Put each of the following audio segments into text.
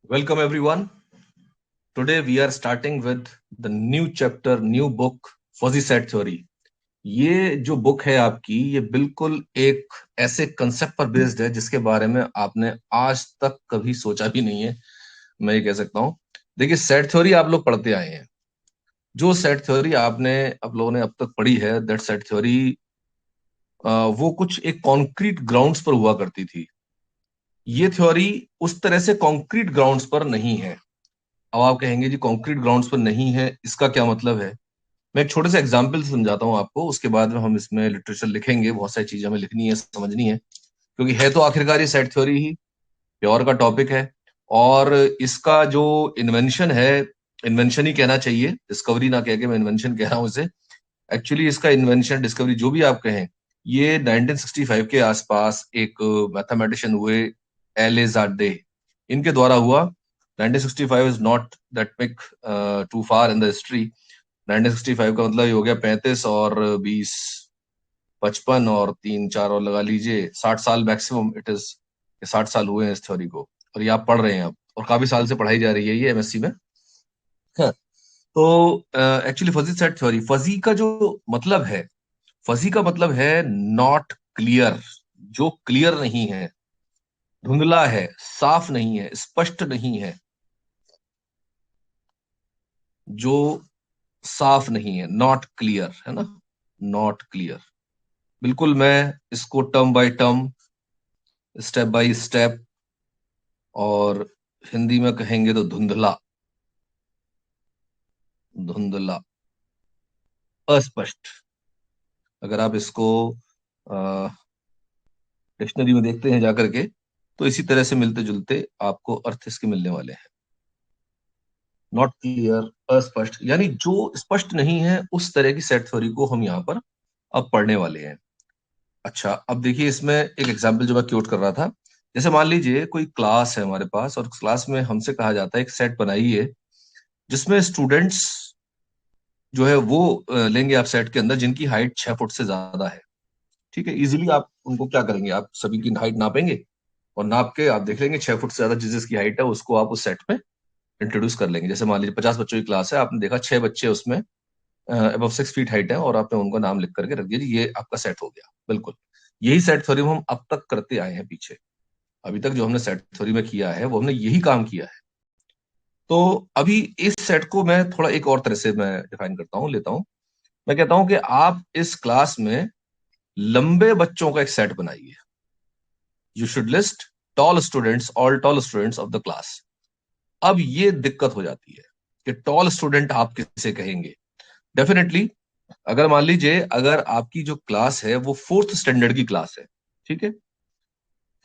Welcome everyone. Today we are starting with the new chapter, new book, Fuzzy Set Theory. ये जो book है आपकी, ये बिल्कुल एक ऐसे कंसेप्ट पर बेस्ड है जिसके बारे में आपने आज तक कभी सोचा भी नहीं है, मैं ये कह सकता हूँ। देखिए, सेट थ्योरी आप लोग पढ़ते आए हैं। जो सेट थ्योरी आप लोगों ने अब तक पढ़ी है, दैट सेट थ्योरी वो कुछ एक कॉन्क्रीट ग्राउंड्स पर हुआ करती थी। ये थ्योरी उस तरह से कॉन्क्रीट ग्राउंड्स पर नहीं है। अब आप कहेंगे जी कॉन्क्रीट ग्राउंड्स पर नहीं है, इसका क्या मतलब है? मैं एक छोटे से एग्जाम्पल से समझाता हूँ आपको, उसके बाद में हम इसमें लिटरेचर लिखेंगे। बहुत सारी चीजें हमें लिखनी है, समझनी है, क्योंकि है तो आखिरकार ये सेट थ्योरी ही प्योर का टॉपिक है। और इसका जो इन्वेंशन है, इन्वेंशन ही कहना चाहिए, डिस्कवरी ना कह के मैं इन्वेंशन कह रहा हूँ इसे। एक्चुअली इसका इन्वेंशन, डिस्कवरी जो भी आप कहें, ये 1965 के आसपास एक मैथमेटिशियन हुए, एल ए ज़ाडे, इनके द्वारा हुआ। 1965 is not that big too far in the history. 1965 का मतलब ये हो गया 35 और 20, 55 और 3 4 और लगा लीजिए 60 साल मैक्सिमम इट इज। 60 साल हुए हैं इस थ्योरी को, और ये आप पढ़ रहे हैं अब, और काफी साल से पढ़ाई जा रही है ये एमएससी में। हाँ, तो actually fuzzy set theory, fuzzy का जो मतलब है, फजी का मतलब है नॉट क्लियर, जो क्लियर नहीं है, धुंधला है, साफ नहीं है, स्पष्ट नहीं है, जो साफ नहीं है, नॉट क्लियर है ना, नॉट क्लियर। बिल्कुल मैं इसको term by term, step by step, और हिंदी में कहेंगे तो धुंधला, धुंधला, अस्पष्ट। अगर आप इसको डिक्शनरी में देखते हैं जाकर के, तो इसी तरह से मिलते जुलते आपको अर्थ इसके मिलने वाले हैं। नॉट क्लियर, अस्पष्ट, यानी जो स्पष्ट नहीं है, उस तरह की सेट थ्योरी को हम यहाँ पर अब पढ़ने वाले हैं। अच्छा, अब देखिए इसमें एक एग्जाम्पल जो मैं क्योट कर रहा था। जैसे मान लीजिए कोई क्लास है हमारे पास, और क्लास में हमसे कहा जाता है एक सेट बनाइए जिसमें स्टूडेंट्स जो है वो लेंगे आप सेट के अंदर जिनकी हाइट 6 फुट से ज्यादा है। ठीक है, इजीली आप उनको क्या करेंगे, आप सभी की हाइट नापेंगे, और नाप के आप देख लेंगे 6 फुट से ज्यादा जिसकी हाइट है उसको आप उस सेट में इंट्रोड्यूस कर लेंगे। जैसे मान लीजिए 50 बच्चों की क्लास है, आपने देखा 6 बच्चे उसमें अबव 6 फीट हाइट है, और आपने उनको नाम लिख करके रख दिया जी, ये आपका सेट हो गया। बिल्कुल यही सेट थ्योरी हम अब तक करते आए हैं पीछे। अभी तक जो हमने सेट थ्योरी में किया है वो हमने यही काम किया है। तो अभी इस सेट को मैं थोड़ा एक और तरह से मैं डिफाइन करता हूँ, लेता हूँ। मैं कहता हूं कि आप इस क्लास में लंबे बच्चों का एक सेट बनाइए। You should list tall students, all tall students of the class. अब ये दिक्कत हो जाती है कि टॉल स्टूडेंट आप किसे कहेंगे। डेफिनेटली अगर मान लीजिए, अगर आपकी जो क्लास है वो फोर्थ स्टैंडर्ड की क्लास है, ठीक है,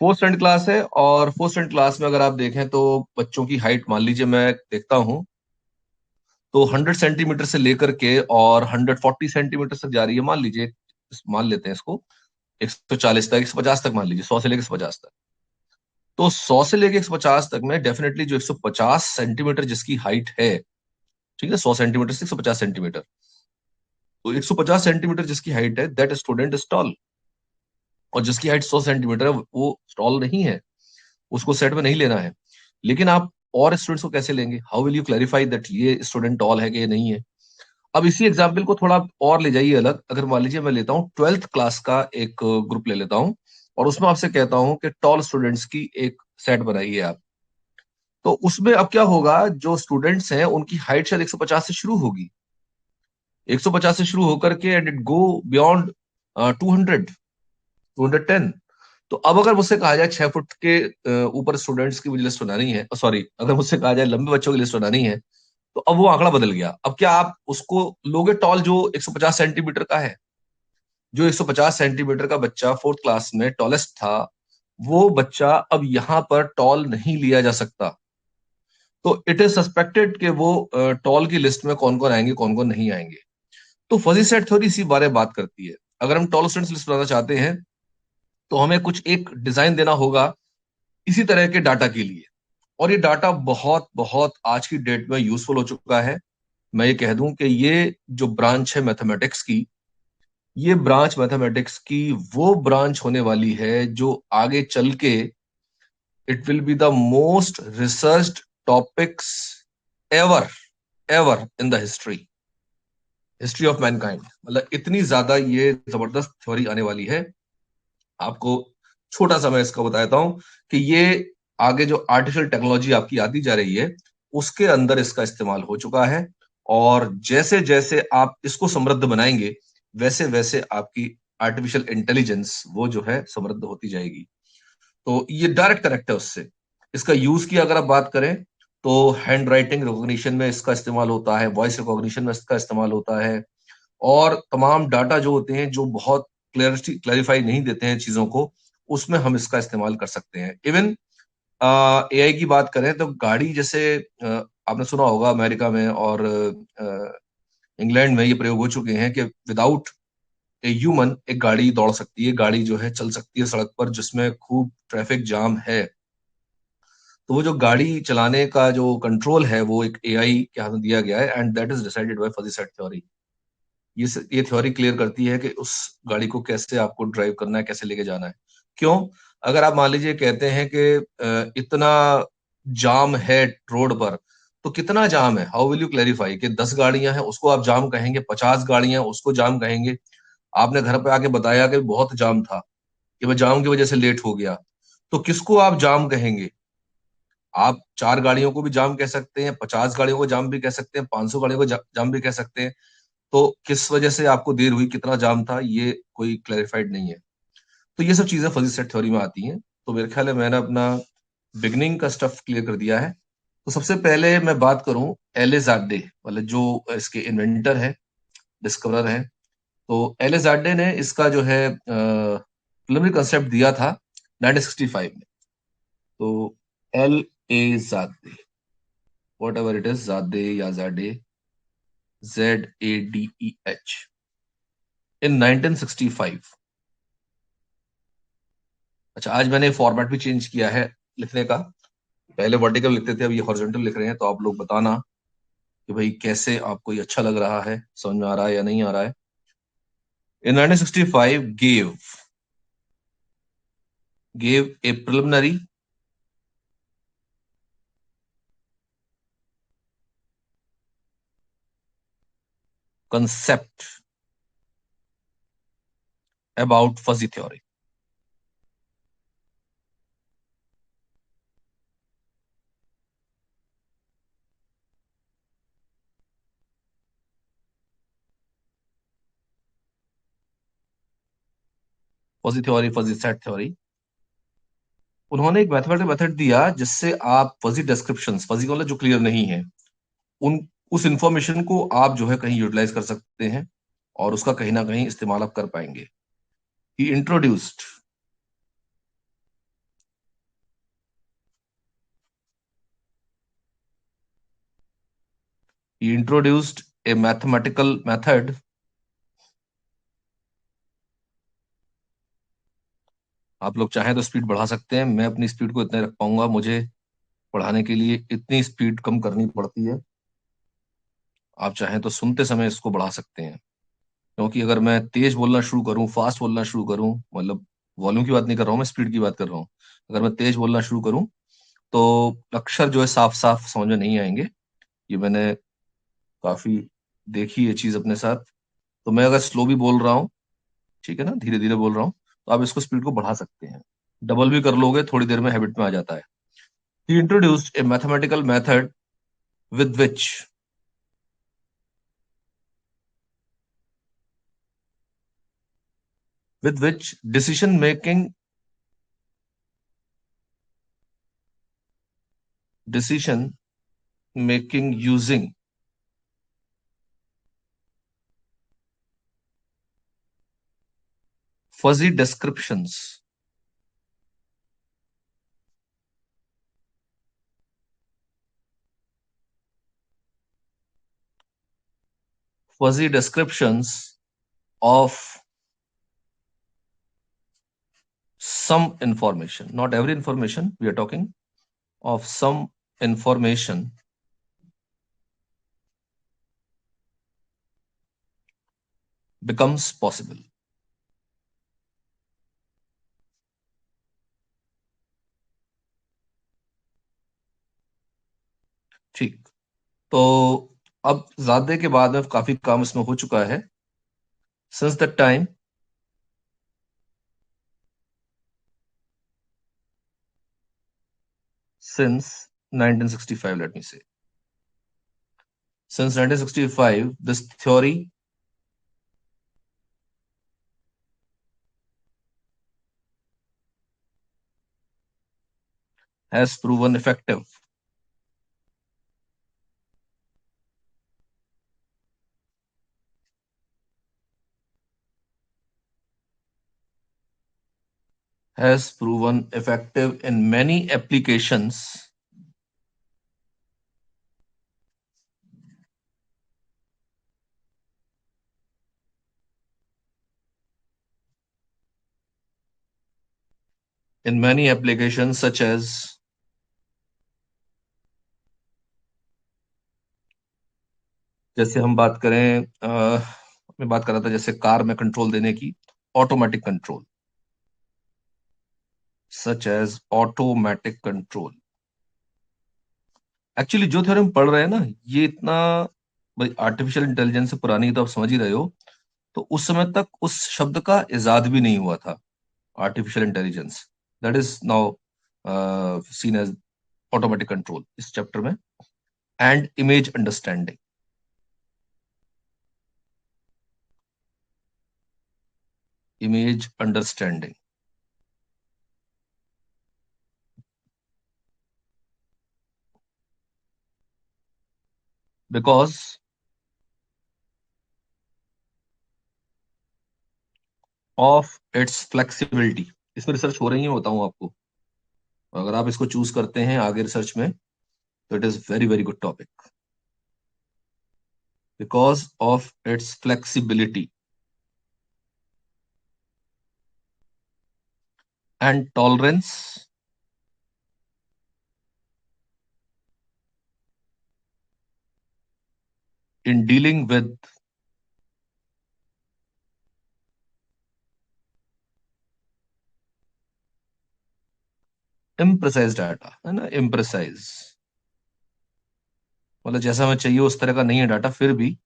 फोर्थ स्टैंडर्ड क्लास है, और फोर्थ स्टैंडर्ड क्लास में अगर आप देखें तो बच्चों की हाइट मान लीजिए मैं देखता हूं तो 100 सेंटीमीटर से लेकर के और 140 सेंटीमीटर तक जा रही है, मान लीजिए, मान लेते हैं इसको 140 तक, 150 तक, मान लीजिए 100 से लेकर 150 तक। तो 100 से लेकर 150 तक में डेफिनेटली जो 150 सेंटीमीटर जिसकी हाइट है, ठीक है, 100 सेंटीमीटर से 150 सेंटीमीटर, तो 150 सेंटीमीटर जिसकी हाइट है, दैट स्टूडेंट इज टॉल। और जिसकी हाइट 100 सेंटीमीटर है वो टॉल नहीं है, उसको सेट में नहीं लेना है। लेकिन आप और स्टूडेंट्स को कैसे लेंगे? How will you clarify that ये स्टूडेंट टॉल है कि ये नहीं है? अब इसी एग्जाम्पल को थोड़ा और ले जाइए अलग। अगर मान लीजिए मैं लेता हूँ 12th क्लास का एक ग्रुप ले लेता हूँ, और उसमें आपसे कहता हूँ कि टॉल स्टूडेंट्स की एक सेट बनाइए आप। तो उसमें अब क्या होगा, जो स्टूडेंट्स हैं उनकी हाइट शायद 150 से शुरू होगी, 150 से शुरू होकर के एंड इट गो बियॉन्ड 200, 210। तो अब अगर मुझसे कहा जाए 6 फुट के ऊपर स्टूडेंट्स की मुझे लिस्ट बनानी है, सॉरी, अगर मुझसे कहा जाए लंबे बच्चों की लिस्ट बनानी है, तो अब वो आंकड़ा बदल गया। अब क्या आप उसको लोगे टॉल जो 150 सेंटीमीटर का है? जो 150 सेंटीमीटर का बच्चा फोर्थ क्लास में टॉलेस्ट था, वो बच्चा अब यहां पर टॉल नहीं लिया जा सकता। तो इट इज सस्पेक्टेड कि वो टॉल की लिस्ट में कौन कौन आएंगे, कौन कौन नहीं आएंगे। तो फजी सेट थ्योरी इसी बारे में बात करती है। अगर हम टॉल स्टूडेंट्स लिस्ट बनाना चाहते हैं, तो हमें कुछ एक डिजाइन देना होगा इसी तरह के डाटा के लिए। और ये डाटा बहुत बहुत आज की डेट में यूजफुल हो चुका है। मैं ये कह दूं कि ये जो ब्रांच है मैथमेटिक्स की, ये ब्रांच मैथमेटिक्स की वो ब्रांच होने वाली है जो आगे चल के it will be the most researched topics ever ever in the history of Mankind. मतलब इतनी ज्यादा ये जबरदस्त थ्योरी आने वाली है। आपको छोटा सा मैं इसका बताता हूं कि ये आगे जो आर्टिफिशियल टेक्नोलॉजी आपकी आती जा रही है उसके अंदर इसका इस्तेमाल हो चुका है, और जैसे जैसे आप इसको समृद्ध बनाएंगे वैसे वैसे आपकी आर्टिफिशियल इंटेलिजेंस वो जो है समृद्ध होती जाएगी। तो ये डायरेक्ट कनेक्ट है उससे। इसका यूज की अगर आप बात करें तो हैंड राइटिंग रिकॉग्निशन में इसका इस्तेमाल होता है, वॉइस रिकॉग्निशन में इसका इस्तेमाल होता है, और तमाम डाटा जो होते हैं जो बहुत क्लैरिफाई नहीं देते हैं चीजों को, उसमें हम इसका इस्तेमाल कर सकते हैं। इवन एआई की बात करें तो गाड़ी जैसे आपने सुना होगा अमेरिका में और इंग्लैंड में ये प्रयोग हो चुके हैं कि विदाउट ए ह्यूमन एक गाड़ी दौड़ सकती है, गाड़ी जो है चल सकती है सड़क पर जिसमें खूब ट्रैफिक जाम है। तो वो जो गाड़ी चलाने का जो कंट्रोल है वो एक एआई के हाथ में दिया गया है, and that is decided by fuzzy set theory. ये थ्योरी क्लियर करती है कि उस गाड़ी को कैसे आपको ड्राइव करना है, कैसे लेके जाना है। क्यों? अगर आप मान लीजिए कहते हैं कि इतना जाम है रोड पर, तो कितना जाम है, हाउ विल यू क्लैरिफाई कि 10 गाड़ियां हैं उसको आप जाम कहेंगे, 50 गाड़ियां उसको जाम कहेंगे? आपने घर पे आके बताया कि बहुत जाम था, कि मैं जाम की वजह से लेट हो गया, तो किसको आप जाम कहेंगे? आप 4 गाड़ियों को भी जाम कह सकते हैं, 50 गाड़ियों को जाम भी कह सकते हैं, 500 गाड़ियों को जाम भी कह सकते हैं। तो किस वजह से आपको देर हुई, कितना जाम था, ये कोई क्लैरिफाइड नहीं है। तो ये सब चीजें फजी सेट थ्योरी में आती हैं। तो मेरे ख्याल है मैंने अपना बिगनिंग का स्टफ क्लियर कर दिया है। तो सबसे पहले मैं बात करूं एलिजाडे, मतलब जो इसके इन्वेंटर है, डिस्कवरर है। तो एलिजाडे ने इसका जो है प्रिलिमिनरी कंसेप्ट दिया था 1965 में। तो एल ए जादे, वॉट एवर इट इज, जादे या जाडे, ZADEH, इन 1965। अच्छा, आज मैंने फॉर्मेट भी चेंज किया है लिखने का। पहले वर्टिकल लिखते थे, अब ये हॉरिजॉन्टल लिख रहे हैं। तो आप लोग बताना कि भाई कैसे आपको ये अच्छा लग रहा है, समझ में आ रहा है या नहीं आ रहा है। इन 1965 gave a preliminary concept about fuzzy theory. Fuzzy theory, fuzzy set theory. उन्होंने एक मैथमेटिकल मेथड दिया जिससे आप फजी डिस्क्रिप्शंस, फजी मतलब जो क्लियर नहीं है, उन उस इंफॉर्मेशन को आप जो है कहीं यूटिलाइज कर सकते हैं, और उसका कहीं ना कहीं इस्तेमाल आप कर पाएंगे। ही introduced he introduced a mathematical method। आप लोग चाहें तो स्पीड बढ़ा सकते हैं, मैं अपनी स्पीड को इतना ही रख पाऊंगा, मुझे पढ़ाने के लिए इतनी स्पीड कम करनी पड़ती है। आप चाहें तो सुनते समय इसको बढ़ा सकते हैं, क्योंकि अगर मैं तेज बोलना शुरू करूं, फास्ट बोलना शुरू करूं, मतलब वॉल्यूम की बात नहीं कर रहा हूं, मैं स्पीड की बात कर रहा हूं। अगर मैं तेज बोलना शुरू करूं तो अक्षर जो है साफ साफ समझ में नहीं आएंगे। ये मैंने काफी देखी ये चीज अपने साथ। तो मैं अगर स्लो भी बोल रहा हूँ, ठीक है ना, धीरे धीरे बोल रहा हूँ, तो आप इसको स्पीड को बढ़ा सकते हैं। डबल भी कर लोगे थोड़ी देर में हैबिट में आ जाता है। He introduced a mathematical method with which with which decision making using fuzzy descriptions fuzzy descriptions of some information, not every information, we are talking of some information, becomes possible। ठीक। तो अब ज़्यादा के बाद में काफी काम इसमें हो चुका है। Since the time since 1965, let me say. Since 1965, this theory has proven effective. Has proven effective in many applications. In many applications, such as जैसे हम बात करें, मैं बात कर रहा था जैसे कार में कंट्रोल देने की, automatic control, such as automatic control. Actually जो थ्योरम पढ़ रहे हैं ना, ये इतना, भाई आर्टिफिशियल इंटेलिजेंस से पुरानी तो आप समझ ही रहे हो, तो उस समय तक उस शब्द का इजाद भी नहीं हुआ था, artificial intelligence. That is now seen as automatic control इस चैप्टर में। And image understanding. Image understanding because of its flexibility. इसमें रिसर्च हो रही है, बताऊं आपको। अगर आप इसको चूज करते हैं आगे रिसर्च में, तो it is very very good topic. Because of its flexibility and tolerance in dealing with imprecise data, है ना, इम्प्रेसाइज, मतलब जैसा हमें चाहिए उस तरह का नहीं है डाटा, फिर भी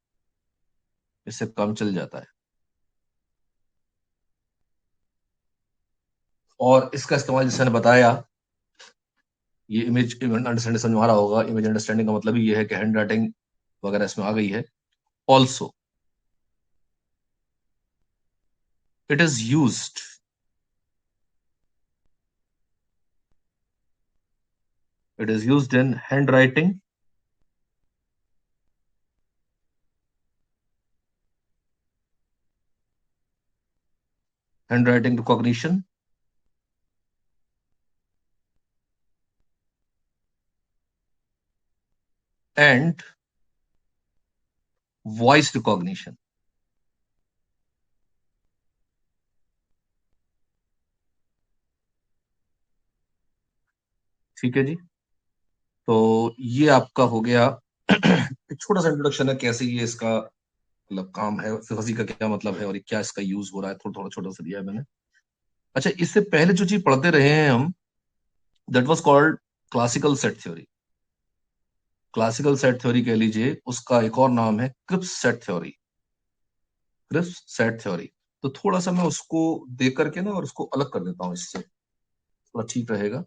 इससे काम चल जाता है। और इसका इस्तेमाल जैसे मैंने बताया, ये इमेज अंडरस्टैंडिंग समझ में आ रहा होगा। इमेज अंडरस्टैंडिंग का मतलब ही ये है कि हैंड राइटिंग वगैरह इसमें आ गई है। Also it is used it is used in hand writing recognition and voice recognition. ठीक है जी। तो ये आपका हो गया एक छोटा सा इंट्रोडक्शन है, कैसे ये इसका मतलब काम है, फजी का क्या मतलब है और ये क्या इसका यूज हो रहा है, थोड़ा थोड़ा छोटा सा दिया है मैंने। अच्छा, इससे पहले जो चीज पढ़ते रहे हैं हम, that was called classical set theory. Classical set theory कह लीजिए, उसका एक और नाम है crisp set theory. Crisp set theory. तो थोड़ा सा मैं उसको देख करके ना और उसको अलग कर देता हूँ इससे, थोड़ा ठीक रहेगा।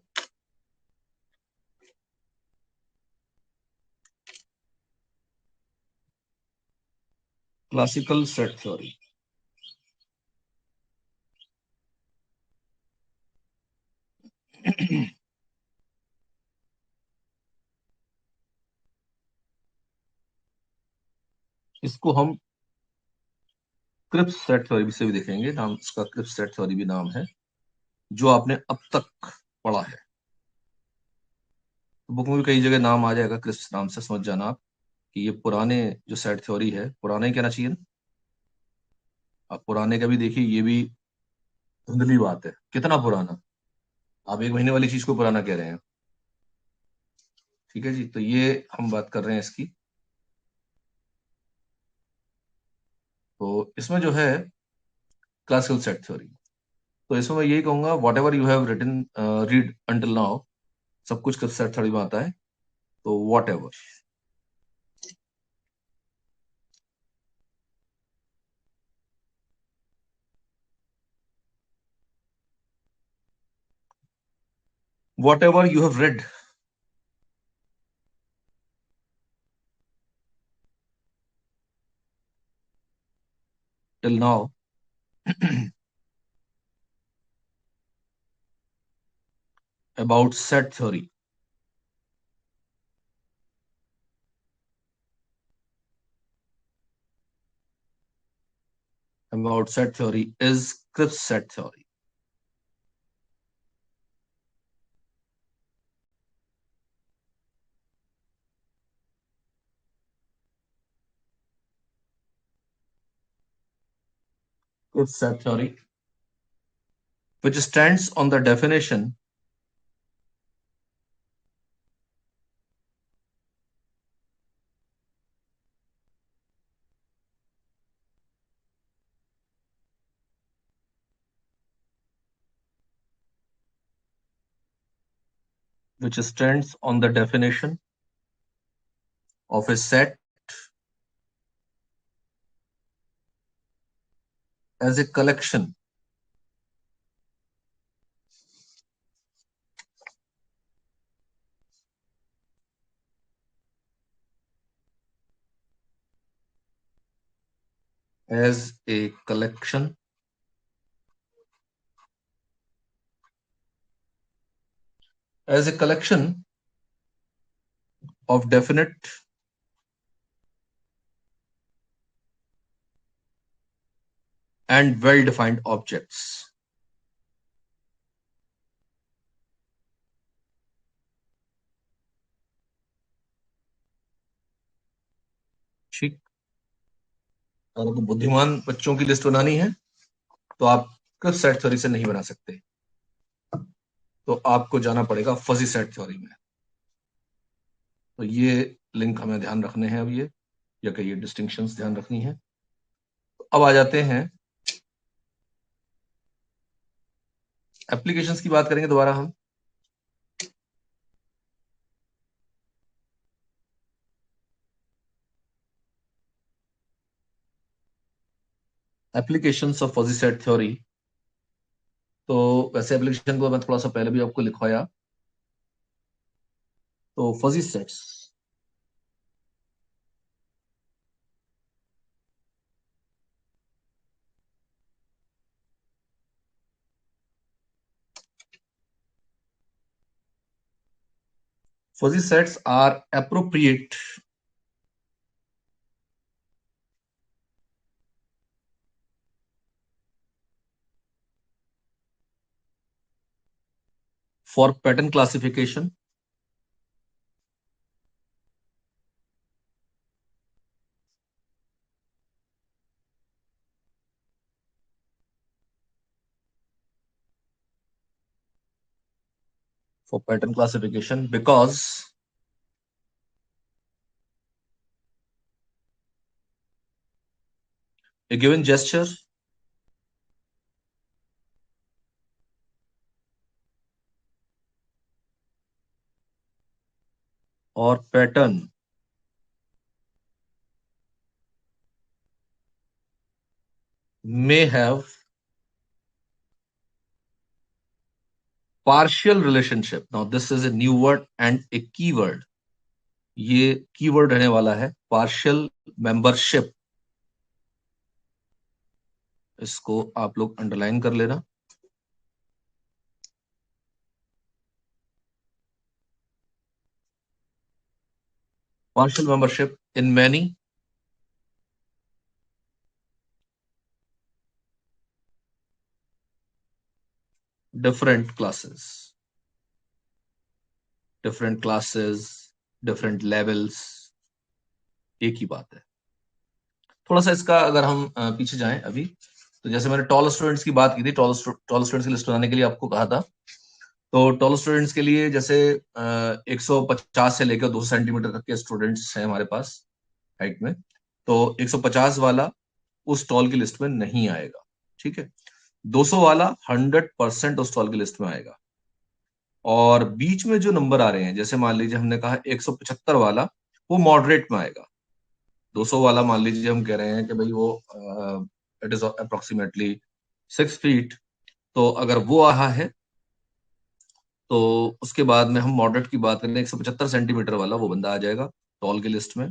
Classical set theory. इसको हम क्रिप्स सेट थ्योरी से भी देखेंगे, नाम इसका क्रिप्स सेट थ्योरी भी नाम है, जो आपने अब तक पढ़ा है। बुक में भी कई जगह नाम आ जाएगा क्रिप्स नाम से, समझ जाना आप कि ये पुराने जो सेट थ्योरी है, पुराना ही कहना चाहिए ना। आप पुराने का भी देखिए, ये भी धुंधली बात है, कितना पुराना। आप एक महीने वाली चीज को पुराना कह रहे हैं। ठीक है जी। तो ये हम बात कर रहे हैं इसकी। तो इसमें जो है क्लासिकल सेट थ्योरी, तो इसमें मैं यही कहूंगा, whatever you have written read until now, सब कुछ सेट थ्योरी में आता है। तो whatever, whatever you have read till now about set theory, is Cripps set theory. Cripps set theory, which stands on the definition of a set as a collection as a collection of definite and well-defined objects. ठीक, अगर आपको बुद्धिमान बच्चों की list बनानी है तो आप क्रिप्स सेट थ्योरी से नहीं बना सकते, तो आपको जाना पड़ेगा फजी सेट थ्योरी में। तो ये लिंक हमें ध्यान रखने हैं, अब ये या कि ये डिस्टिंक्शंस ध्यान रखनी है। तो अब आ जाते हैं एप्लीकेशंस की बात करेंगे दोबारा हम। Applications of fuzzy set theory, तो वैसे एप्लीकेशन को मैं थोड़ा सा पहले भी आपको लिखवाया। तो fuzzy sets, fuzzy sets are appropriate for pattern classification because a given gesture or pattern may have partial relationship. Now this is a new word and a keyword. ये कीवर्ड रहने वाला है पार्शियल मेंबरशिप, इसको आप लोग underline कर लेना। partial membership in many different classes, different levels, एक ही बात है। थोड़ा सा इसका अगर हम पीछे जाएं अभी, तो जैसे मैंने टॉल स्टूडेंट्स की बात की थी, टॉल स्टूडेंट्स की लिस्ट बनाने के लिए आपको कहा था। तो टॉल स्टूडेंट्स के लिए जैसे 150 से लेकर 200 सेंटीमीटर तक के स्टूडेंट्स हैं हमारे पास हाइट में, तो 150 वाला उस टॉल की लिस्ट में नहीं आएगा, ठीक है। 200 वाला 100% उस टॉल की लिस्ट में आएगा। और बीच में जो नंबर आ रहे हैं, जैसे मान लीजिए हमने कहा 175 वाला, वो मॉडरेट में आएगा। 200 वाला मान लीजिए हम कह रहे हैं कि भाई वो इट इज अप्रोक्सीमेटली 6 फीट, तो अगर वो आया है तो उसके बाद में हम मॉडरेट की बात करें, 175 सेंटीमीटर वाला वो बंदा आ जाएगा टॉल की लिस्ट में।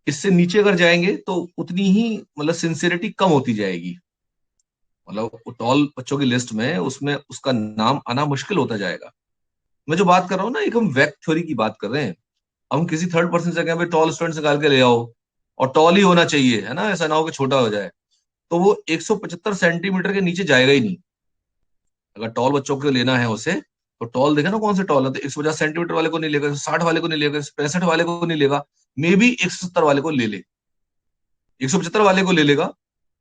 इससे नीचे अगर जाएंगे तो उतनी ही मतलब सिंसियरिटी कम होती जाएगी, मतलब टॉल बच्चों की लिस्ट में उसमें उसका नाम आना मुश्किल होता जाएगा। मैं जो बात कर रहा हूँ ना, एक हम वेक्ट थ्योरी की बात कर रहे हैं। हम किसी थर्ड पर्सन से कहें भाई टॉल स्टूडेंट निकाल के ले आओ, और टॉल ही होना चाहिए, है ना, ऐसा ना हो कि छोटा हो जाए, तो वो 175 सेंटीमीटर के नीचे जाएगा ही नहीं। अगर टॉल बच्चों को लेना है उसे, तो टॉल देखा ना कौन से टॉल है, तो 150 सेंटीमीटर वाले को नहीं लेगा, 60 वाले को नहीं लेगा, 65 वाले को नहीं लेगा, मे बी 170 वाले को ले ले, 175 वाले को ले लेगा,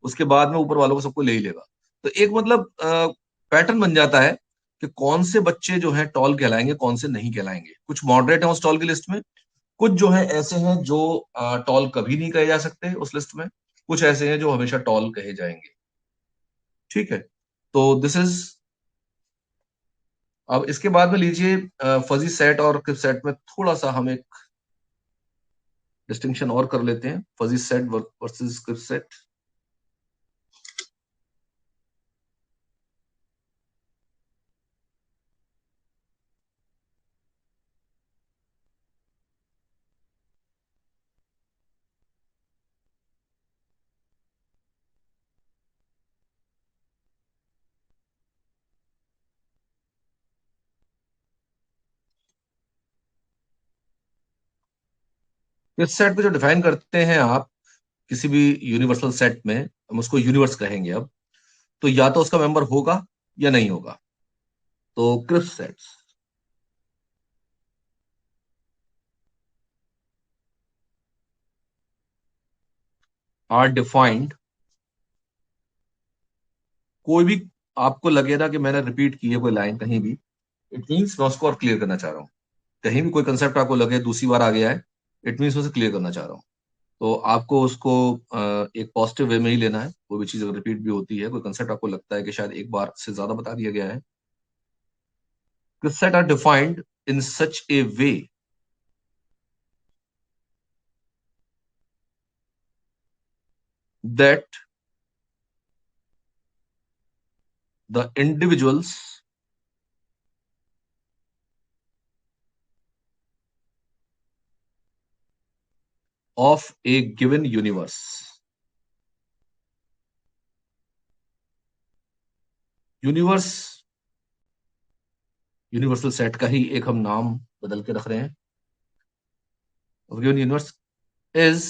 उसके बाद में ऊपर वालों को सबको ले ही लेगा। तो एक मतलब पैटर्न बन जाता है कि कौन से बच्चे जो है टॉल कहलाएंगे, कौन से नहीं कहलाएंगे। कुछ मॉडरेट है उस टॉल की लिस्ट में, कुछ जो है ऐसे हैं जो टॉल कभी नहीं कहे जा सकते उस लिस्ट में, कुछ ऐसे हैं जो हमेशा टॉल कहे जाएंगे। ठीक है, तो दिस इज। अब इसके बाद में लीजिए फजी सेट और क्रिप सेट में थोड़ा सा हम एक डिस्टिंक्शन और कर लेते हैं, fuzzy set versus crisp set. Crisp set को जो डिफाइन करते हैं आप किसी भी यूनिवर्सल सेट में, हम उसको यूनिवर्स कहेंगे अब, तो या तो उसका मेंबर होगा या नहीं होगा। तो क्रिप सेट्स आर डिफाइंड, कोई भी आपको लगे ना कि मैंने रिपीट की है कोई लाइन कहीं भी, इट मीन्स मैं उसको और क्लियर करना चाह रहा हूँ। कहीं भी कोई कंसेप्ट आपको लगे दूसरी बार आ गया है, इट मीन्स मैं उसे क्लियर करना चाह रहा हूँ। तो आपको उसको एक पॉजिटिव वे में ही लेना है। कोई भी चीज अगर रिपीट भी होती है, कोई कंसेप्ट आपको लगता है कि शायद एक बार से ज्यादा बता दिया गया है, concepts are defined in such a way that the individuals of a given universe, universe universal set का ही एक हम नाम बदल के रख रहे हैं, given universe is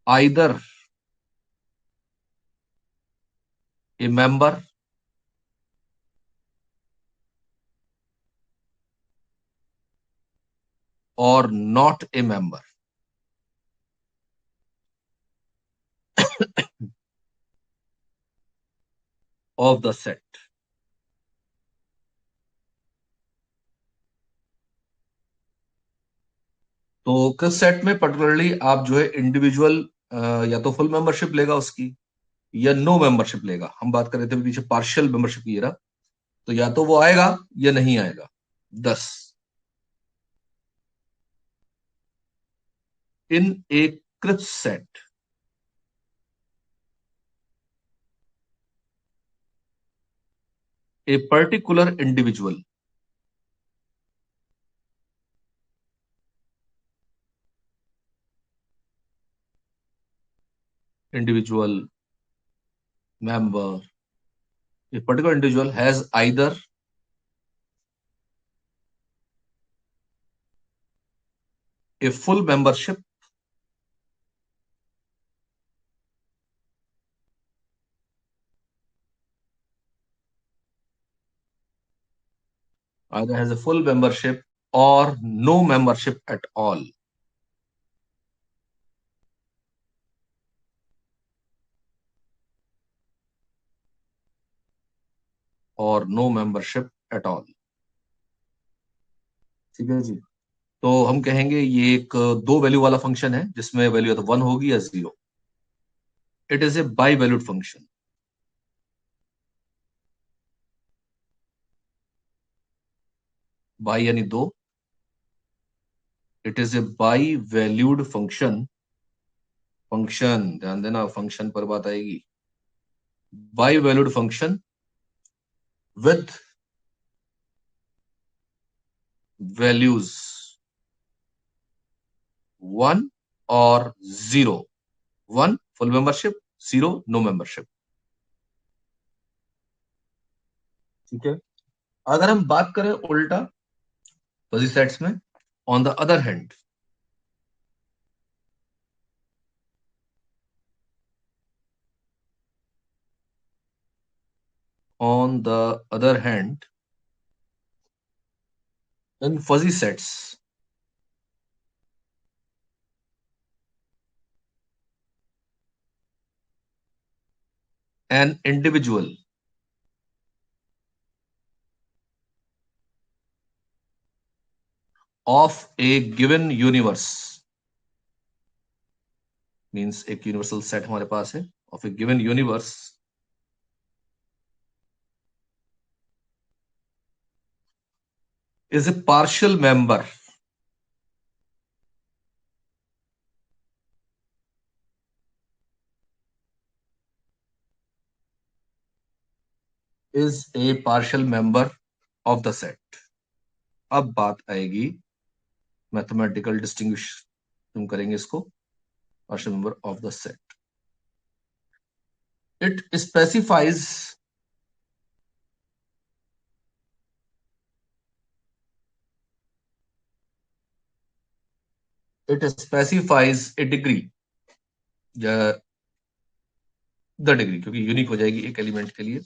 either a member or not a member of the set. तो किस सेट में पर्टिकुलरली आप जो है इंडिविजुअल या तो फुल मेंबरशिप लेगा उसकी, या नो मेंबरशिप लेगा। हम बात कर रहे थे पीछे पार्शियल मेंबरशिप की era, तो या तो वो आएगा या नहीं आएगा। 10 इन ए क्रिप set, a particular individual member, a particular individual has either a full membership either has a full membership or no membership at all, और नो मेंबरशिप एट ऑल। ठीक है जी। तो हम कहेंगे ये एक दो वैल्यू वाला फंक्शन है, जिसमें वैल्यू या तो 1 होगी या 0। It is a by valued function. By यानी दो, it is a by valued function, function ध्यान देना, फंक्शन पर बात आएगी, by valued function with values 1 और 0, 1 फुल मेंबरशिप, 0 नो मेंबरशिप। ठीक है, अगर हम बात करें उल्टा फजी सेट्स में, on the other hand, on the other hand, in fuzzy sets, an individual of a given universe, means एक यूनिवर्सल सेट हमारे पास है, of a given universe is a partial member is a partial member of the set। अब बात आएगी mathematical distinguish, हम करेंगे इसको, partial member of the set, it specifies a degree, the degree, क्योंकि यूनिक हो जाएगी एक एलिमेंट के लिए,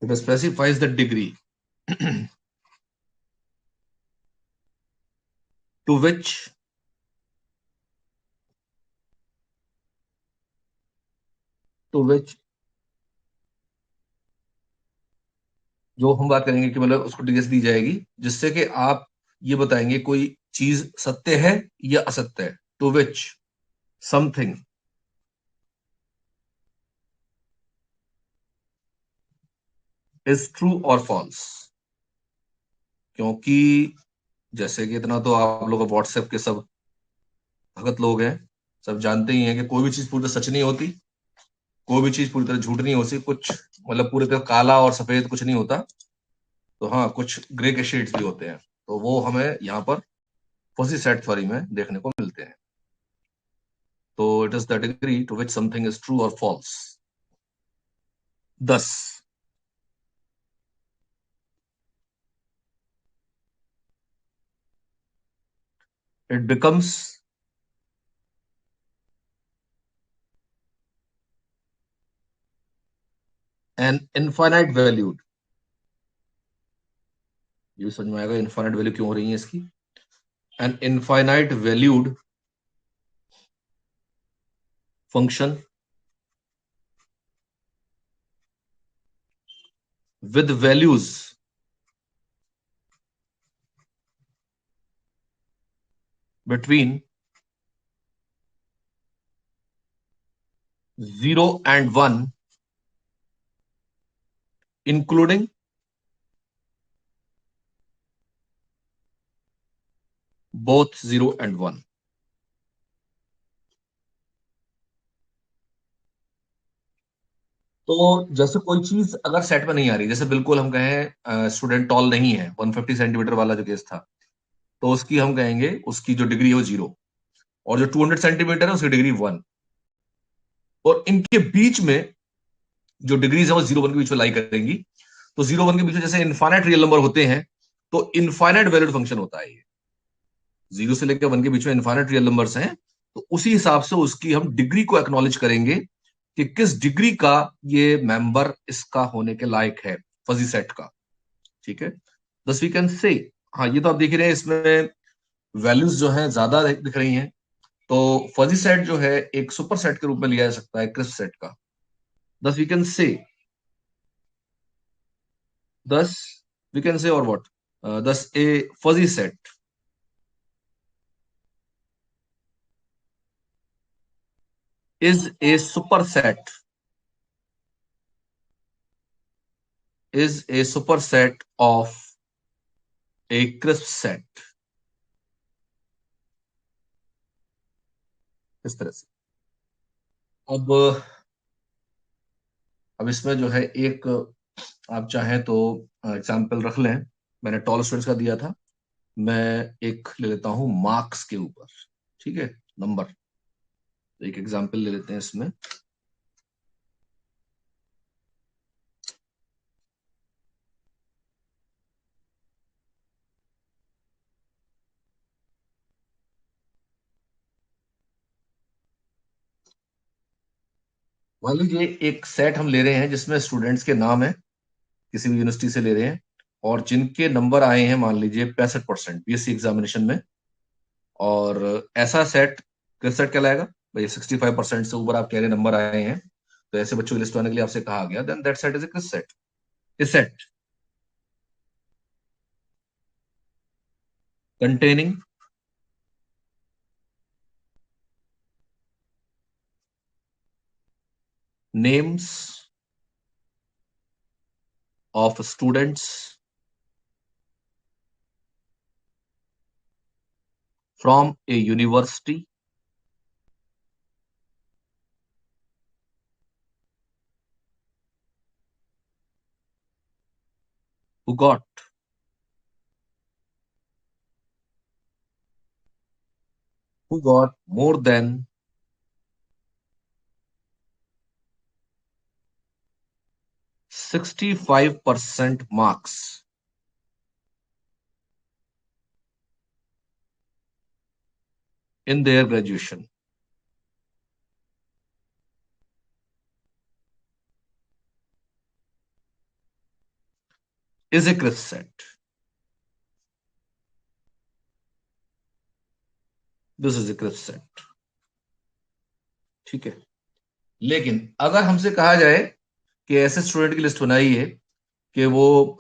it specifies the degree to which जो हम बात करेंगे कि मतलब उसको डिग्री दी जाएगी, जिससे कि आप ये बताएंगे कोई चीज सत्य है या असत्य है, to which something is true और फॉल्स। क्योंकि जैसे कि इतना तो आप लोग व्हाट्सएप के सब भगत लोग हैं, सब जानते ही हैं कि कोई भी चीज पूरी तरह सच नहीं होती, कोई भी चीज पूरी तरह झूठ नहीं होती, कुछ मतलब पूरी तरह काला और सफेद कुछ नहीं होता, तो हाँ कुछ ग्रे के शेड्स भी होते हैं, तो वो हमें यहाँ पर फजी सेट थ्योरी में देखने को मिलते हैं। तो it is the degree to which something is true और false. Thus it becomes an infinite valued, ये भी समझ में आएगा इनफाइनाइट वैल्यू क्यों हो रही है इसकी, an infinite valued function with values between 0 and 1, including both 0 and 1। तो जैसे कोई चीज अगर सेट में नहीं आ रही, जैसे बिल्कुल हम कहें स्टूडेंट टॉल नहीं है, 150 सेंटीमीटर वाला जो केस था, तो उसकी हम कहेंगे उसकी जो डिग्री है वो 0, और जो 200 सेंटीमीटर है उसकी डिग्री 1, और इनके बीच में जो डिग्रीज है वो 0 1 के बीच में लाई करेंगी। तो 0 1 के बीच में जैसे इनफाइनाइट रियल नंबर होते हैं, तो इनफाइनाइट वैल्यूड फंक्शन होता है ये, 0 से लेकर 1 के बीच में इनफाइनाइट रियल नंबर्स हैं, तो उसी हिसाब से उसकी हम डिग्री को एक्नॉलेज करेंगे कि किस डिग्री का ये मेंबर इसका होने के लायक है, फजी सेट का। ठीक है, दस वी कैन से, हाँ ये तो आप देख रहे हैं इसमें वैल्यूज जो है ज्यादा दिख रही हैं, तो फजी सेट जो है एक सुपर सेट के रूप में लिया जा सकता है क्रिस्प सेट का। दस वी कैन से, दस we can say, or what? Thus, a fuzzy set is a superset, is a superset of a crisp set. इस तरह से। अब इसमें जो है एक, आप चाहें तो एग्जाम्पल रख लें। मैंने टॉल स्टूडेंट्स का दिया था, मैं एक ले लेता हूं मार्क्स के ऊपर। ठीक है, नंबर। एक एग्जाम्पल ले लेते हैं इसमें। मान लीजिए एक सेट हम ले रहे हैं जिसमें स्टूडेंट्स के नाम है, किसी भी यूनिवर्सिटी से ले रहे हैं, और जिनके नंबर आए हैं मान लीजिए 65% बीएससी एग्जामिनेशन में। और ऐसा सेट किस सेट कहलाएगा भाई? 65% से ऊपर आप कह रहे नंबर आए हैं, तो ऐसे बच्चों की लिस्ट बनाने के लिए आपसे कहा गया, then that set is a crisp set? इस set containing names of students from a university who got more than 65% marks in their graduation is a crisp set. This is a crisp set. ठीक है। लेकिन अगर हमसे कहा जाए कि ऐसे स्टूडेंट की लिस्ट बनाई है कि वो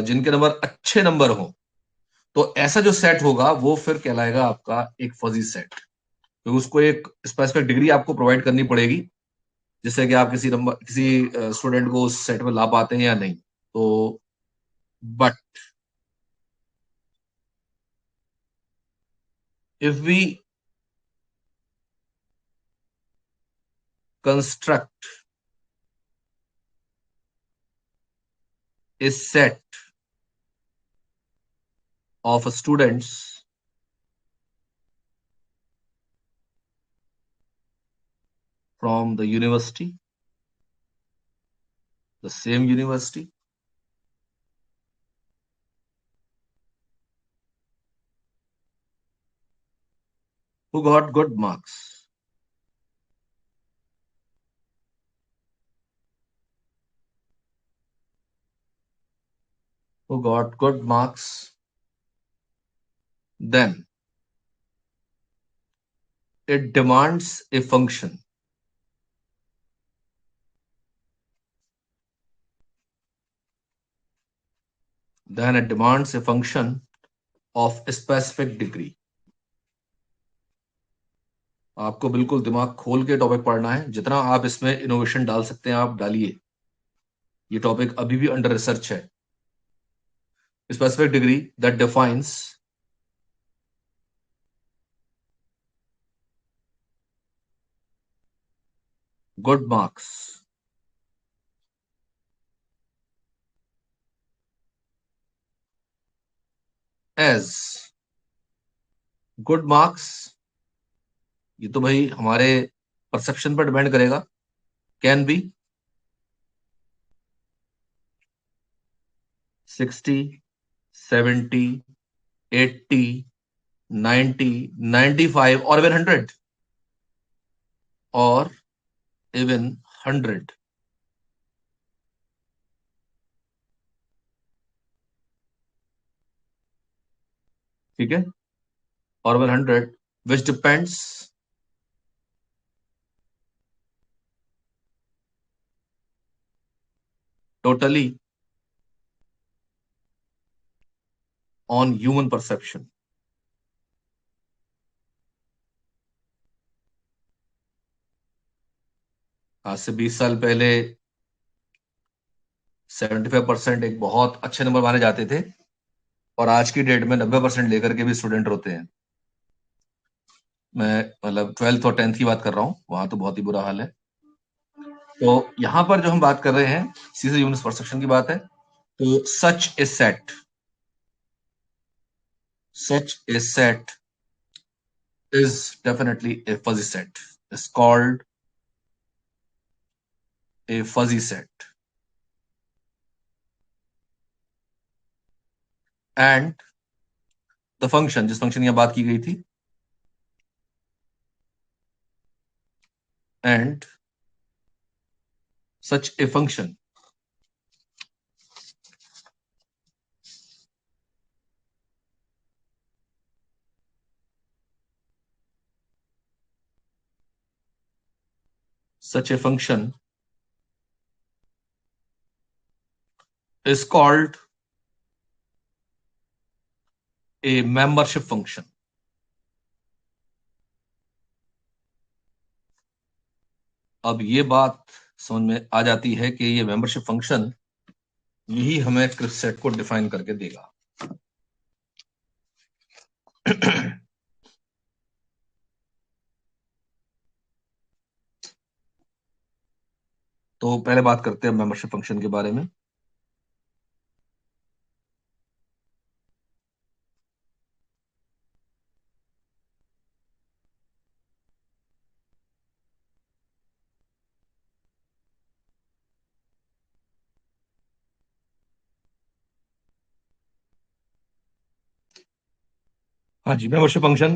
जिनके नंबर अच्छे नंबर हो, तो ऐसा जो सेट होगा वो फिर कहलाएगा आपका एक फजी सेट। तो उसको एक स्पेसिफिक डिग्री आपको प्रोवाइड करनी पड़ेगी, जिससे कि आप किसी स्टूडेंट को उस सेट में ला पाते हैं या नहीं। तो but if we construct a set of students from the university, the same university, who got good marks, who got good marks, then it demands a function. Then it demands a function of a specific degree. आपको बिल्कुल दिमाग खोल के topic पढ़ना है, जितना आप इसमें इनोवेशन डाल सकते हैं आप डालिए। ये टॉपिक अभी भी अंडर रिसर्च है। Specific degree that defines good marks as good marks। ये तो भाई हमारे परसेप्शन पर डिपेंड करेगा। कैन बी 60, 70, 80, 90, 95 और इवन 100, और इवन 100। ठीक है, और even 100 which depends totally on human perception. आज से 20 साल पहले 75% एक बहुत अच्छे नंबर माने जाते थे, और आज की डेट में 90% लेकर के भी स्टूडेंट रोते हैं। मैं मतलब 12th और 10th की बात कर रहा हूँ, वहां तो बहुत ही बुरा हाल है। तो यहाँ पर जो हम बात कर रहे हैं सीधे ह्यूमन परसेप्शन की बात है। तो such a set is definitely a fuzzy set. It's called a fuzzy set. And the function, जिस फंक्शन की बात की गई थी, and such a function is called a membership function. अब ये बात समझ में आ जाती है कि ये मेंबरशिप फंक्शन यही हमें क्रिस्प सेट को डिफाइन करके देगा। तो पहले बात करते हैं मेंबरशिप फंक्शन के बारे में। हाँ जी, मेंबरशिप फंक्शन।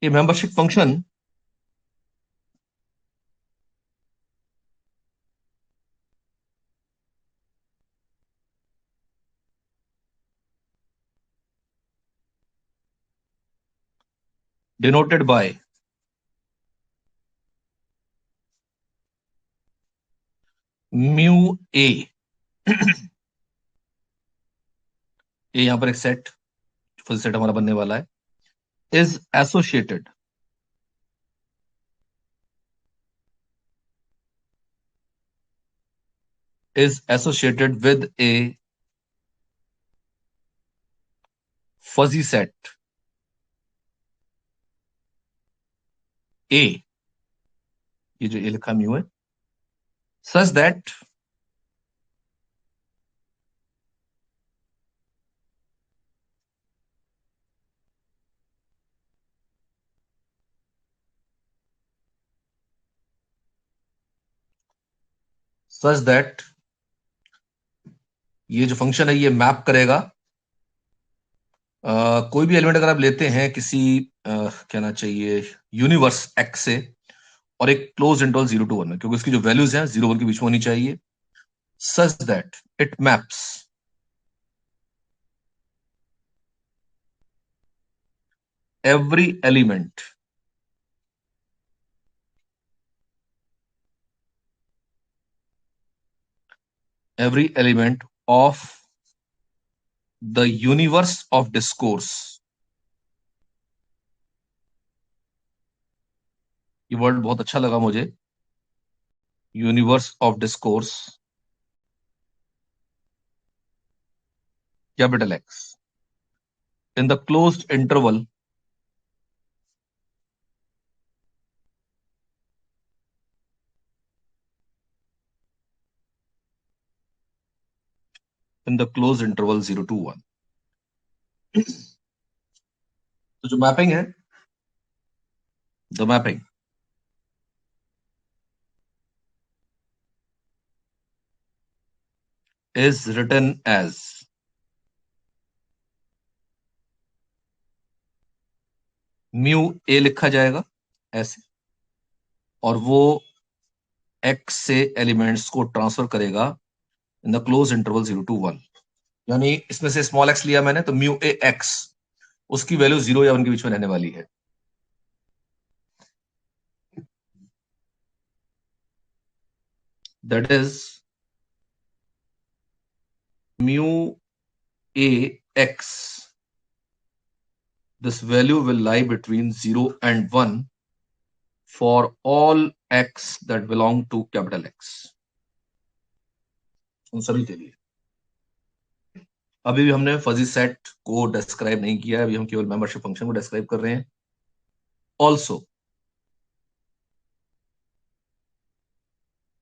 ये membership function denoted by mu A. ये यहां पर एक सेट, फुल सेट हमारा बनने वाला है, is associated with A fuzzy set ए, ये जो ए लिखा म्यू है, सच दैट सच दैट ये जो फंक्शन है ये मैप करेगा कोई भी एलिमेंट अगर आप लेते हैं किसी कहना चाहिए यूनिवर्स एक्स से, और एक क्लोज इंटरवल 0 to 1 में, क्योंकि उसकी जो वैल्यूज हैं 0 1 के बीच में होनी चाहिए, such that it maps every element of the universe of discourse। ये वर्ड बहुत अच्छा लगा मुझे, universe of discourse, capital X, in the closed interval in the close interval 0 to 1। तो जो मैपिंग है, the mapping is written as mu A लिखा जाएगा ऐसे, और वो एक्स से एलिमेंट्स को ट्रांसफर करेगा इन द क्लोज इंटरवल 0 to 1। यानी इसमें से स्मॉल एक्स लिया मैंने, तो म्यू ए एक्स, उसकी वैल्यू 0 या 1 के बीच में रहने वाली है। That is mu A x this value will lie between 0 and 1 for all x that belong to capital X, उन सभी के लिए। अभी भी हमने फजी सेट को डिस्क्राइब नहीं किया है, अभी हम केवल मेंबरशिप फंक्शन को डिस्क्राइब कर रहे हैं। Also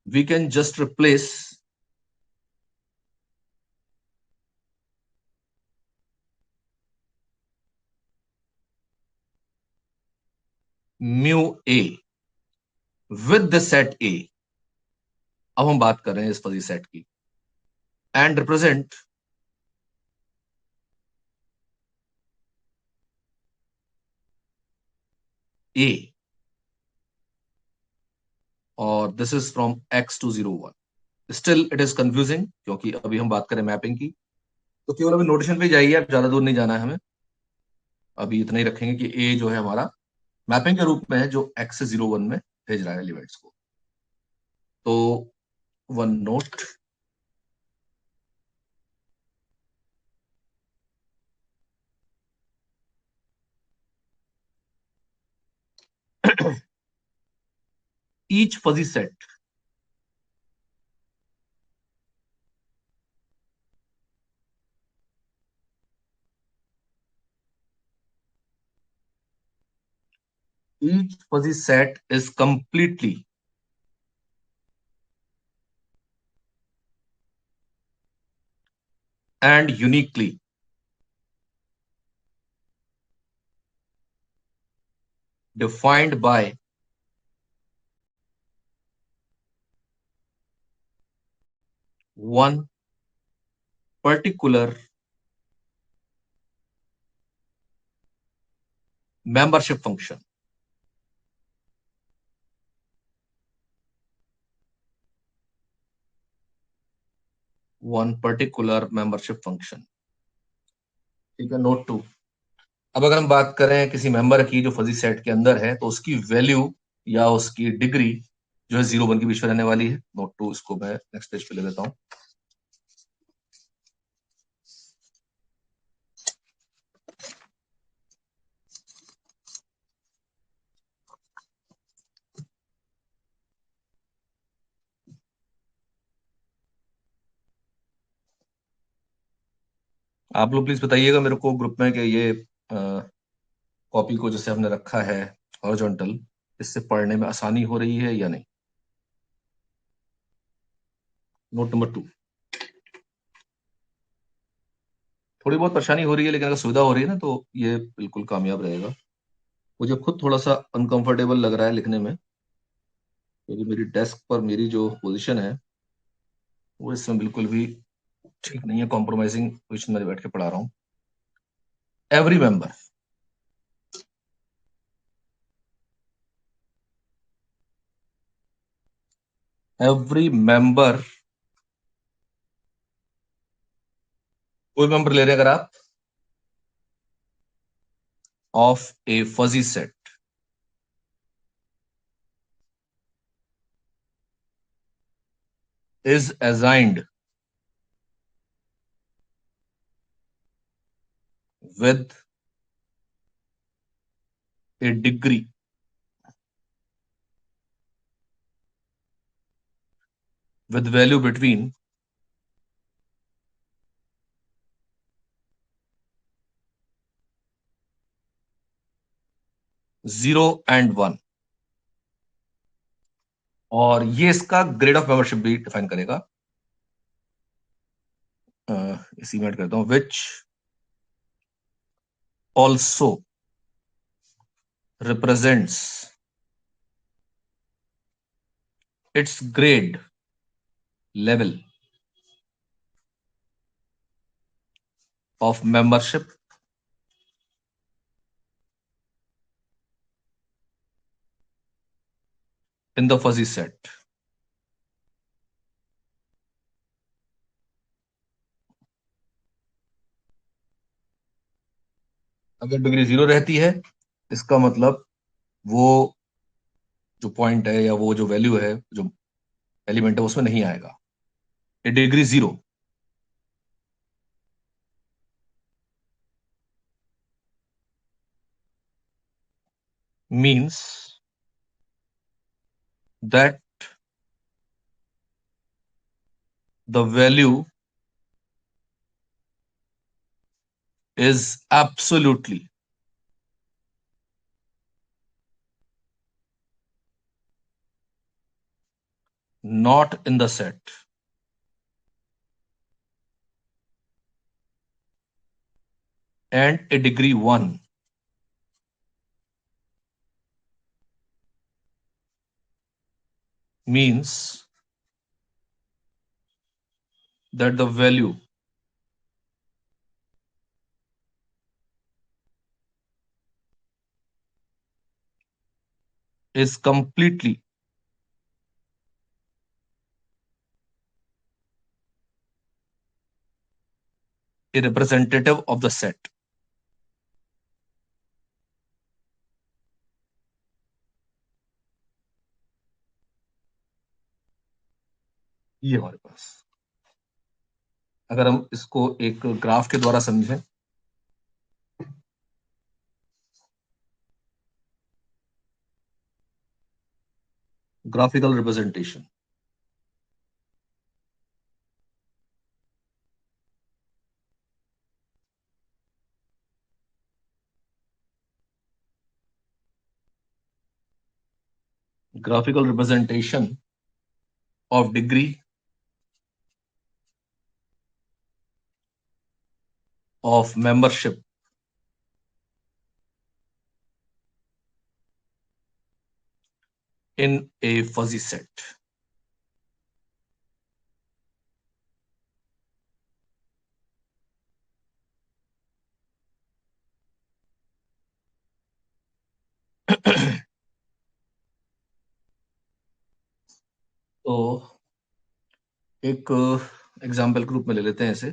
we can just replace mu A with the set A, अब हम बात कर रहे हैं इस फजी सेट की, एंड रिप्रेजेंट ए, और this is from x to 0 1। Still it is confusing क्योंकि अभी हम बात करें मैपिंग की, तो केवल अभी नोटेशन पे जाइए, अब ज्यादा दूर नहीं जाना है हमें। अभी इतना ही रखेंगे कि ए जो है हमारा मैपिंग के रूप में है जो x से 0 1 में भेज रहा है एलिमेंट्स को। तो one note, each fuzzy set each fuzzy set is completely and uniquely defined by one particular membership function। One particular membership function, ठीक है। नोट टू, अब अगर हम बात करें किसी मेंबर की जो फजी सेट के अंदर है, तो उसकी वैल्यू या उसकी डिग्री जो है 0 1 के बीच में रहने वाली है। नोट टू, इसको मैं नेक्स्ट पेज पे ले लेता हूं। आप लोग प्लीज बताइएगा मेरे को ग्रुप में कि ये कॉपी को जैसे हमने रखा है हॉरिजॉन्टल, इससे पढ़ने में आसानी हो रही है या नहीं। नोट नंबर 2, थोड़ी बहुत परेशानी हो रही है, लेकिन अगर सुविधा हो रही है ना तो ये बिल्कुल कामयाब रहेगा। मुझे खुद थोड़ा सा अनकंफर्टेबल लग रहा है लिखने में, क्योंकि मेरी डेस्क पर मेरी जो पोजीशन है वो इसमें बिल्कुल भी ठीक नहीं है। कॉम्प्रोमाइजिंग पोजीशन में बैठ के पढ़ा रहा हूँ। एवरी मेंबर, एवरी मेंबर, कोई मेंबर ले रहे हैं अगर आप, of A fuzzy set is assigned with a degree with value between 0 and 1, और ये इसका ग्रेड ऑफ मेंबरशिप भी डिफाइन करेगा। इसी में ऐड करता हूं, which also represents it's grade level of membership in the fuzzy set. अगर डिग्री 0 रहती है, इसका मतलब वो जो पॉइंट है या वो जो वैल्यू है, जो एलिमेंट है, उसमें नहीं आएगा। ये degree 0, means that the value is absolutely not in the set. And a degree 1 means that the value is completely a representative of the set. ये हमारे पास, अगर हम इसको एक ग्राफ के द्वारा समझें, graphical representation. Graphical representation of degree of membership in a fuzzy set. तो एक एग्जाम्पल के रूप में ले लेते हैं इसे।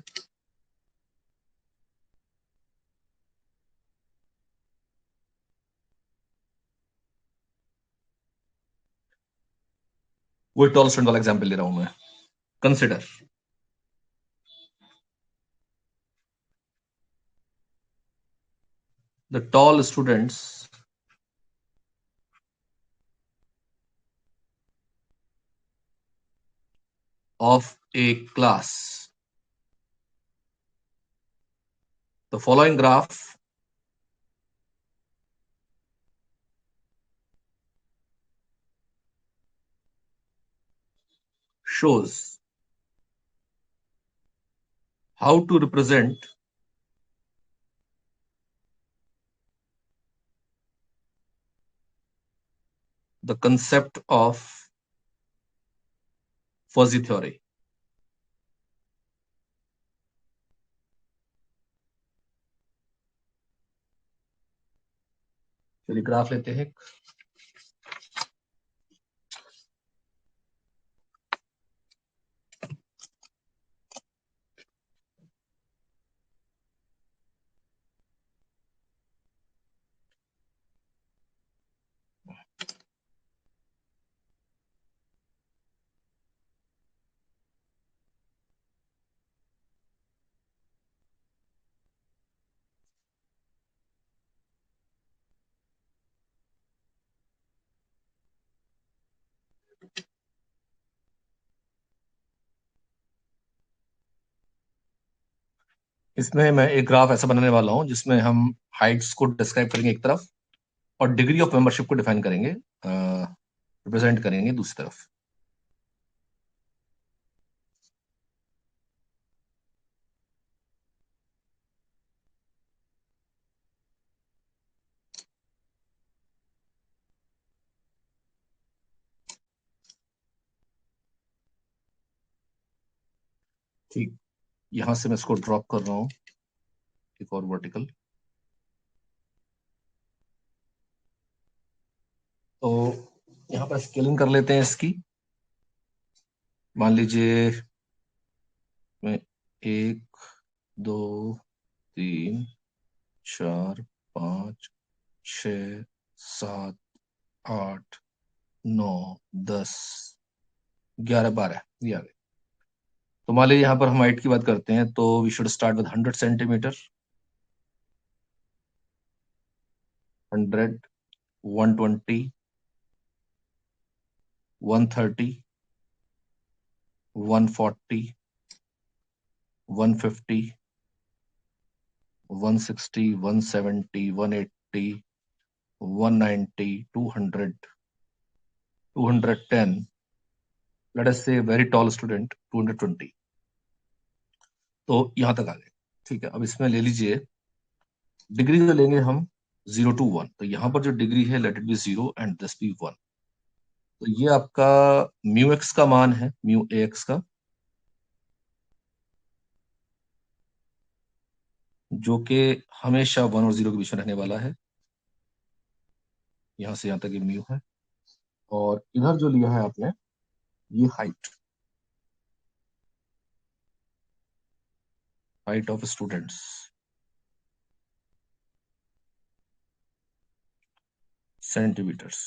वो टॉल स्टूडेंट वाला एग्जाम्पल ले रहा हूं मैं। Consider the tall students of a class. The following graph shows how to represent the concept of fuzzy theory. चलिए ग्राफ लेते हैं। इसमें मैं एक ग्राफ ऐसा बनाने वाला हूं जिसमें हम हाइट्स को डिस्क्राइब करेंगे एक तरफ और डिग्री ऑफ मेंबरशिप को डिफाइन करेंगे, रिप्रेजेंट करेंगे दूसरी तरफ। ठीक, यहां से मैं इसको ड्रॉप कर रहा हूं एक और वर्टिकल। तो यहाँ पर स्केलिंग कर लेते हैं इसकी। मान लीजिए मैं 1, 2, 3, 4, 5, 6, 7, 8, 9, 10, 11, 12 ये आ गए। तो मान लीजिए यहाँ पर हम हाइट की बात करते हैं तो we should start with 100 centimetre. 100 120, 130, 140, 150, 160, 170, 180, 190, 200, 210. Let us say very tall student 220. तो यहां तक आ गए। ठीक है, अब इसमें ले लीजिए डिग्री जो लेंगे हम 0 to 1, तो यहां पर जो डिग्री है let it be 0 and this be 1। तो ये आपका म्यू एक्स का मान है, म्यू ए एक्स का, जो कि हमेशा 1 और 0 के बीच में रहने वाला है। यहां से यहां तक ये म्यू है, और इधर जो लिया है आपने ये height, height of students, centimetres.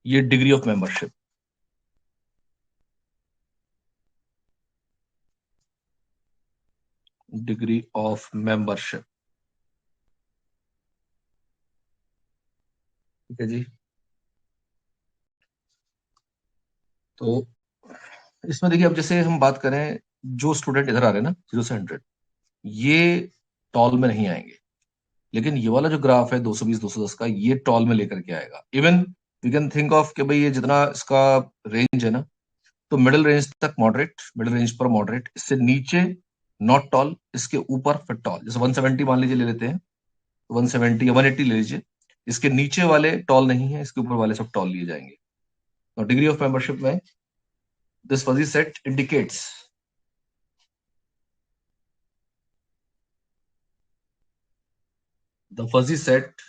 ये degree of membership, degree of membership. ठीक है जी। तो इसमें देखिए, अब जैसे हम बात करें, जो स्टूडेंट इधर आ रहे हैं ना 0 से 100, ये टॉल में नहीं आएंगे, लेकिन ये वाला जो ग्राफ है 220 210 का, ये टॉल में लेकर के आएगा। Even we can think of कि भाई ये जितना इसका रेंज है ना, तो मिडिल रेंज तक मॉडरेट, मिडिल रेंज पर मॉडरेट, इससे नीचे नॉट टॉल, इसके ऊपर फिर टॉल। जैसे 170 मान लीजिए ले लेते हैं, 170 या 180 ले लीजिए, इसके नीचे वाले टॉल नहीं है, इसके ऊपर वाले सब टॉल लिए जाएंगे। तो डिग्री ऑफ मेंबरशिप में this fuzzy set indicates, the fuzzy set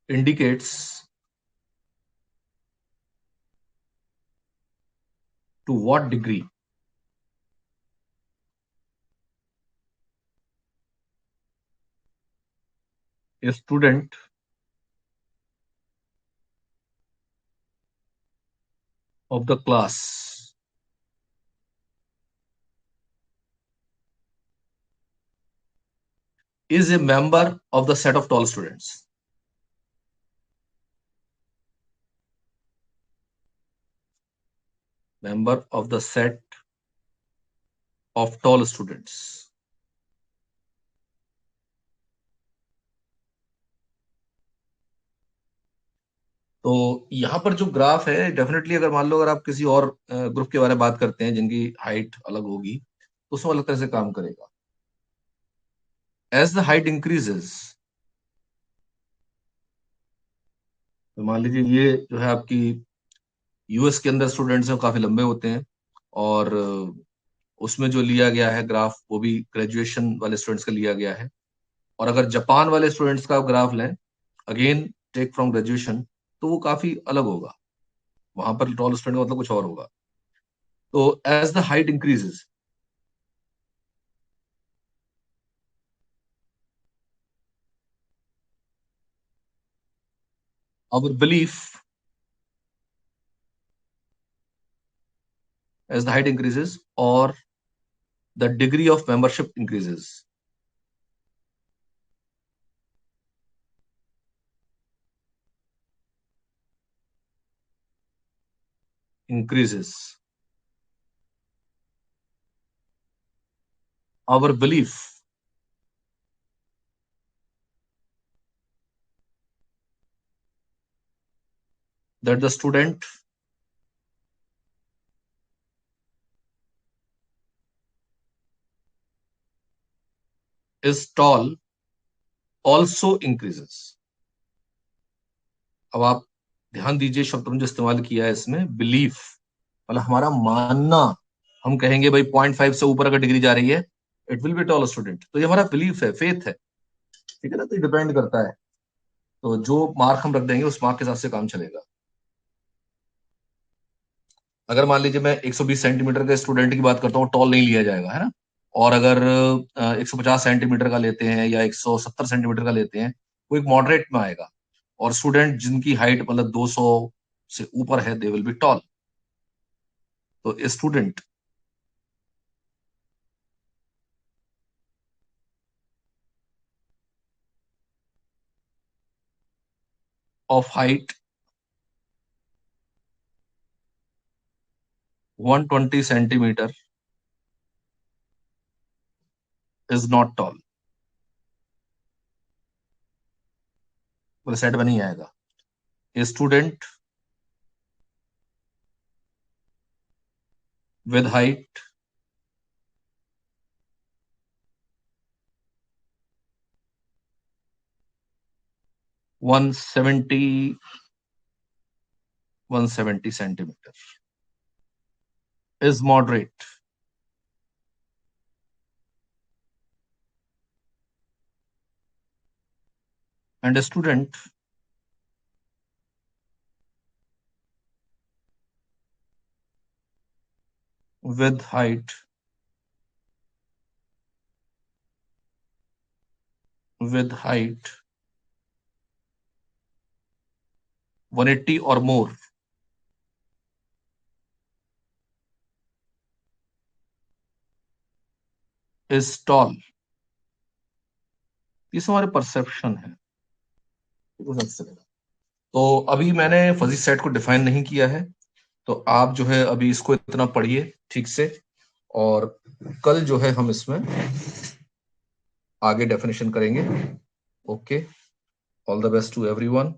indicates to what degree a student of the class is a member of the set of tall students. Member of the set of tall students. तो यहां पर जो graph है, definitely अगर मान लो अगर आप किसी और ग्रुप के बारे में बात करते हैं जिनकी हाइट अलग होगी, तो उसमें अलग तरह से काम करेगा। एज द हाइट इंक्रीजेस, तो मान लीजिए ये जो है आपकी यूएस के अंदर स्टूडेंट्स हैं, काफी लंबे होते हैं, और उसमें जो लिया गया है ग्राफ वो भी ग्रेजुएशन वाले स्टूडेंट्स का लिया गया है। और अगर जापान वाले स्टूडेंट्स का ग्राफ लें, अगेन टेक फ्रॉम ग्रेजुएशन, तो वो काफी अलग होगा, वहां पर टॉल स्टूडेंट का मतलब कुछ और होगा। तो as the height increases, our belief, as the height increases or the degree of membership increases, increases, our belief that the student is tall also increases। अब आप ध्यान दीजिए, शब्द हमने जो इस्तेमाल किया है इसमें, बिलीफ, मतलब हमारा मानना। हम कहेंगे भाई 0.5 से ऊपर अगर डिग्री जा रही है, it will be toll student, तो ये हमारा बिलीफ है, फेथ है। ठीक है ना, तो ये डिपेंड करता है। तो जो मार्क हम रख देंगे उस मार्क के हिसाब से काम चलेगा। अगर मान लीजिए मैं 120 सेंटीमीटर के स्टूडेंट की बात करता हूँ, टॉल नहीं लिया जाएगा, है ना। और अगर 150 सेंटीमीटर का लेते हैं या 170 सेंटीमीटर का लेते हैं, वो एक मॉडरेट में आएगा। और स्टूडेंट जिनकी हाइट मतलब 200 से ऊपर है, दे विल बी टॉल। तो student of height 120 centimeter is not tall. बोले सेट में नहीं आएगा. A student with height 170 centimeter is moderate. And a student with height 180 or more is tall. ये हमारे परसेप्शन है. तो अभी मैंने फजी सेट को डिफाइन नहीं किया है, तो आप जो है अभी इसको इतना पढ़िए ठीक से, और कल जो है हम इसमें आगे डेफिनेशन करेंगे. Okay, all the best to everyone.